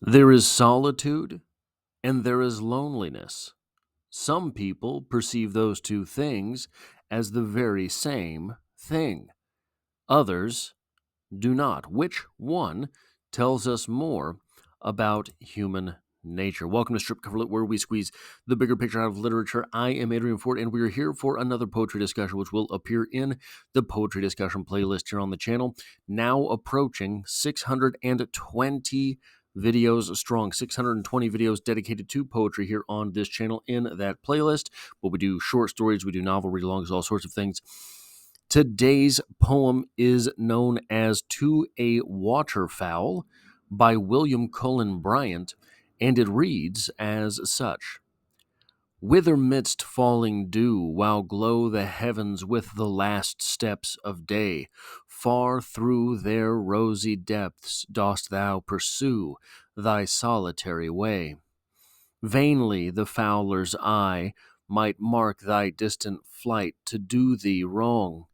There is solitude and there is loneliness. Some people perceive those two things as the very same thing. Others do not. Which one tells us more about human nature? Welcome to Strip Cover Lit, where we squeeze the bigger picture out of literature. I am Adrian Ford, and we are here for another poetry discussion, which will appear in the poetry discussion playlist here on the channel. Now approaching 620 videos strong, 620 videos dedicated to poetry here on this channel in that playlist. But we do short stories, we do novel read-alongs, all sorts of things. Today's poem is known as To a Waterfowl by William Cullen Bryant, and it reads as such. Whither midst falling dew, while glow the heavens with the last steps of day, far through their rosy depths dost thou pursue thy solitary way. Vainly the fowler's eye might mark thy distant flight to do thee wrong,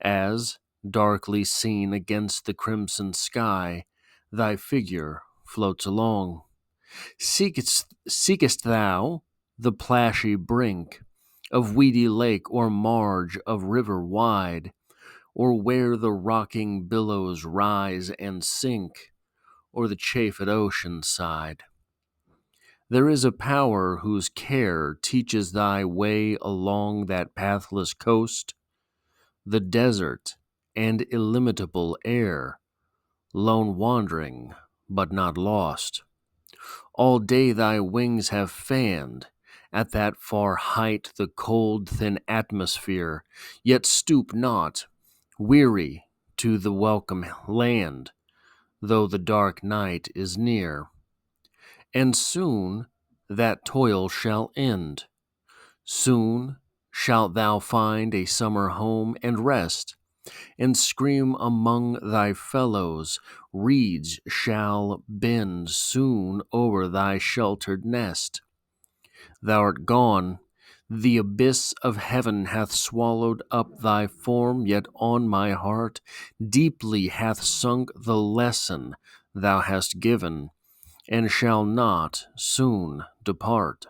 as, darkly seen against the crimson sky, thy figure floats along. Seekest thou the plashy brink of weedy lake or marge of river wide, or where the rocking billows rise and sink, or the chafed ocean side? There is a power whose care teaches thy way along that pathless coast, the desert and illimitable air, lone wandering but not lost. All day thy wings have fanned at that far height the cold, thin atmosphere, yet stoop not, weary, to the welcome land, though the dark night is near. And soon that toil shall end. Soon shalt thou find a summer home and rest, and scream among thy fellows. Reeds shall bend soon over thy sheltered nest. Thou art gone. The abyss of heaven hath swallowed up thy form, yet on my heart deeply hath sunk the lesson thou hast given, and shall not soon depart.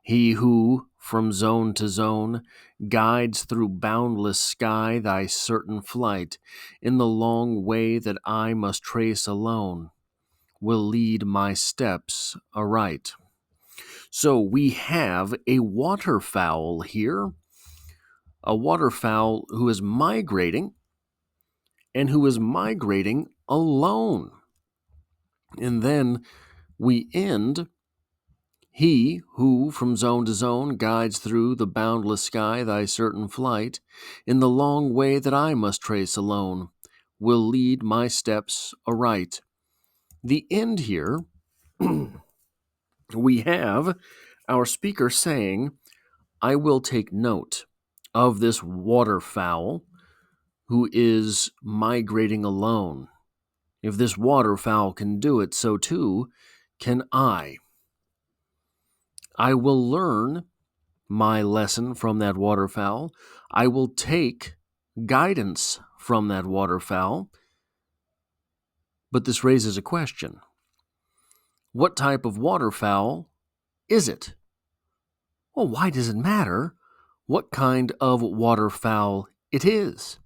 He who, from zone to zone, guides through boundless sky thy certain flight, in the long way that I must trace alone, will lead my steps aright. So we have a waterfowl here, a waterfowl who is migrating, and who is migrating alone. And then we end, he who from zone to zone guides through the boundless sky thy certain flight, in the long way that I must trace alone, will lead my steps aright. The end here, we have our speaker saying, I will take note of this waterfowl who is migrating alone. If this waterfowl can do it, so too can I. I will learn my lesson from that waterfowl. I will take guidance from that waterfowl. But this raises a question. What type of waterfowl is it? Well, why does it matter what kind of waterfowl it is?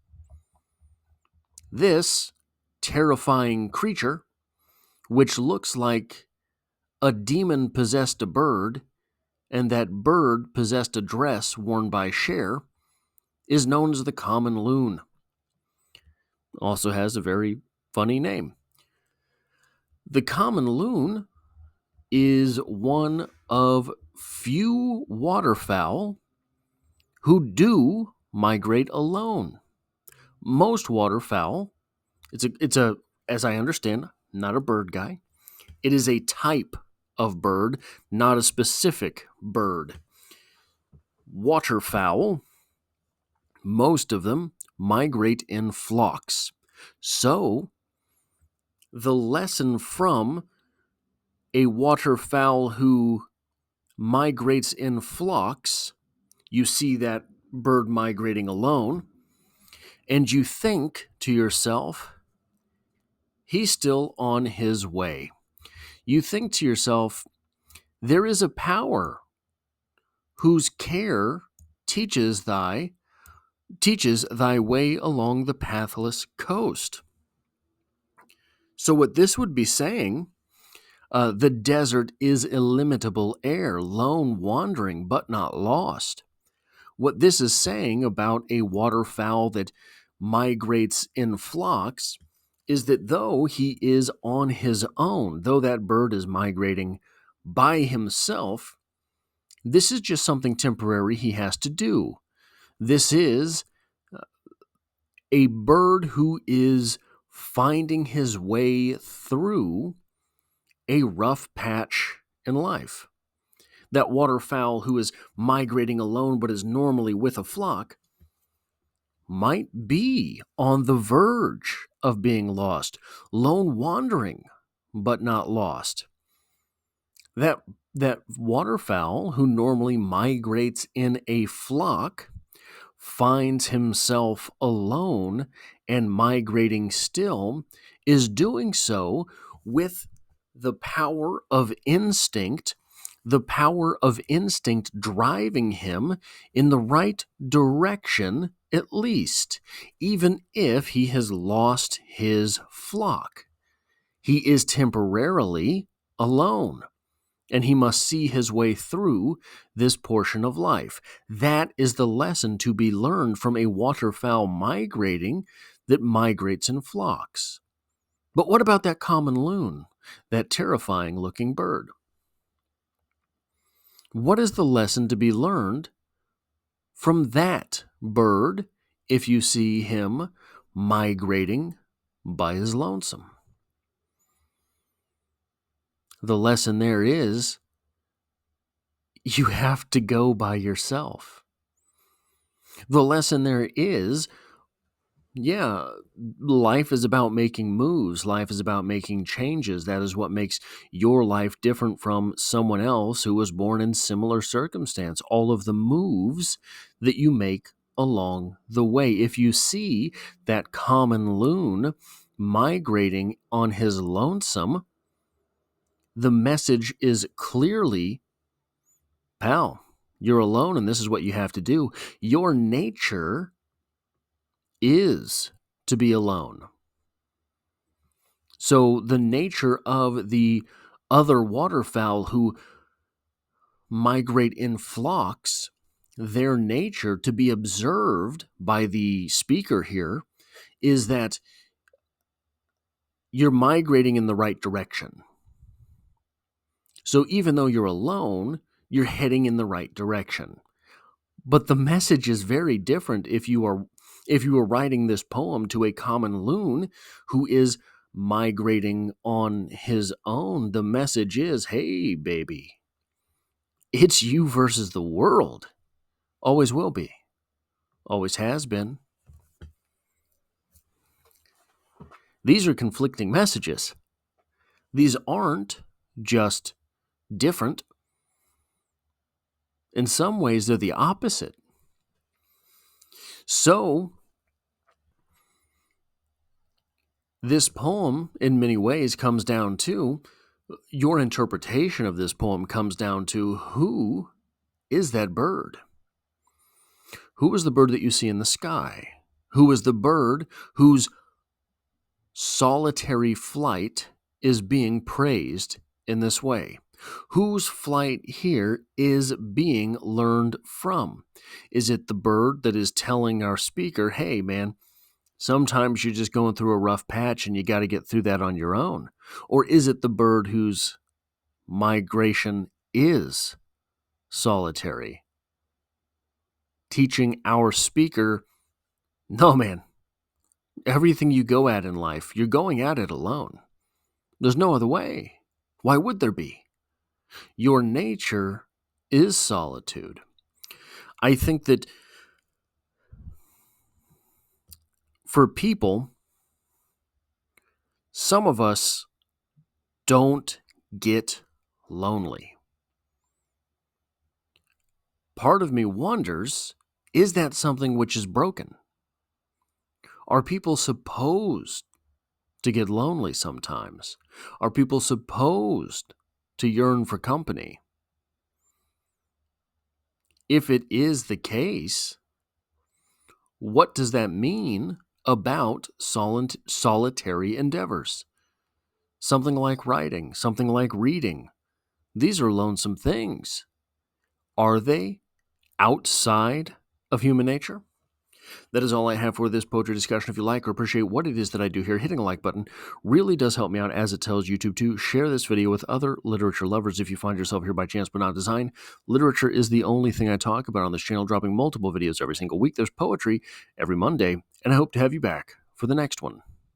This terrifying creature, which looks like a demon possessed a bird, and that bird possessed a dress worn by Cher, is known as the common loon. Also has a very funny name. The common loon is one of few waterfowl who do migrate alone. Most waterfowl, it's a, as I understand, not a bird guy. It is a type of bird, not a specific bird. Waterfowl, most of them migrate in flocks. So, the lesson from a waterfowl who migrates in flocks, you see that bird migrating alone, and you think to yourself, he's still on his way. you think to yourself, there is a power whose care teaches thy way along the pathless coast. So what this would be saying, the desert is illimitable air, lone wandering but not lost. What this is saying about a waterfowl that migrates in flocks is that though he is on his own, though that bird is migrating by himself, this is just something temporary he has to do. This is a bird who is finding his way through a rough patch in life. That waterfowl who is migrating alone but is normally with a flock might be on the verge of being lost, lone wandering but not lost. That waterfowl who normally migrates in a flock finds himself alone and migrating still is doing so with the power of instinct, driving him in the right direction, at least, even if he has lost his flock. He is temporarily alone, and he must see his way through this portion of life. That is the lesson to be learned from a waterfowl that migrates in flocks. But what about that common loon, that terrifying-looking bird? What is the lesson to be learned from that bird if you see him migrating by his lonesome? The lesson there is you have to go by yourself. The lesson there is, life is about making moves. Life is about making changes. That is what makes your life different from someone else who was born in similar circumstance. All of the moves that you make along the way. If you see that common loon migrating on his lonesome, the message is clearly, pal, you're alone and this is what you have to do. Your nature is to be alone. So the nature of the other waterfowl who migrate in flocks, their nature to be observed by the speaker here is that you're migrating in the right direction. So even though you're alone, you're heading in the right direction. But the message is very different if you are writing this poem to a common loon who is migrating on his own. The message is, hey, baby, it's you versus the world. Always will be. Always has been. These are conflicting messages. These aren't just different. In some ways, they're the opposite. So, this poem, in many ways, comes down to, your interpretation of this poem comes down to, who is that bird? Who is the bird that you see in the sky? Who is the bird whose solitary flight is being praised in this way? Whose flight here is being learned from? Is it the bird that is telling our speaker, hey, man, sometimes you're just going through a rough patch and you got to get through that on your own? Or is it the bird whose migration is solitary, teaching our speaker, no, man, everything you go at in life, you're going at it alone. There's no other way. Why would there be? Your nature is solitude. I think that for people, some of us don't get lonely. Part of me wonders, is that something which is broken? Are people supposed to get lonely sometimes? Are people supposed to yearn for company? If it is the case, what does that mean about solitary endeavors? Something like writing, something like reading. These are lonesome things. Are they outside of human nature? That is all I have for this poetry discussion. If you like or appreciate what it is that I do here, hitting a like button really does help me out, as it tells YouTube to share this video with other literature lovers. If you find yourself here by chance but not design, literature is the only thing I talk about on this channel, dropping multiple videos every single week. There's poetry every Monday, and I hope to have you back for the next one.